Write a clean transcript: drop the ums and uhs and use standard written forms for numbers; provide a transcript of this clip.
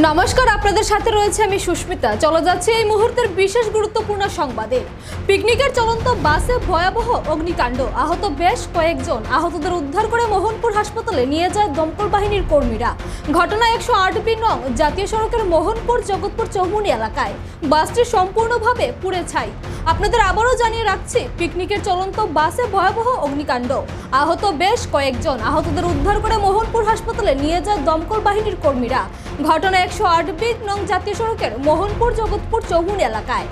নমস্কার, আপনাদের সাথে রয়েছে আমি সুস্মিতা। চলে যাচ্ছে এই মুহূর্তের বিশেষ গুরুত্বপূর্ণ সংবাদে। পিকনিকের চলন্ত বাসে ভয়াবহ অগ্নিকাণ্ড, আহত বেশ কয়েকজন। আহতদের উদ্ধার করে মোহনপুর হাসপাতালে নিয়ে যায় দমকল বাহিনীর কর্মীরা। ঘটনা 108 নং জাতীয় সড়কের মোহনপুর জগৎপুর চৌমুহনী এলাকায়। বাসটি সম্পূর্ণভাবে পুড়ে ছাই। আপনাদের আবারও জানিয়ে রাখছি, পিকনিকের চলন্ত বাসে ভয়াবহ অগ্নিকাণ্ড, আহত বেশ কয়েকজন। আহতদের উদ্ধার করে মোহনপুর হাসপাতালে নিয়ে যায় দমকল বাহিনীর কর্মীরা। ঘটনা 108 নং জাতীয় সড়কের মোহনপুর জগৎপুর চৌমুহনী এলাকায়।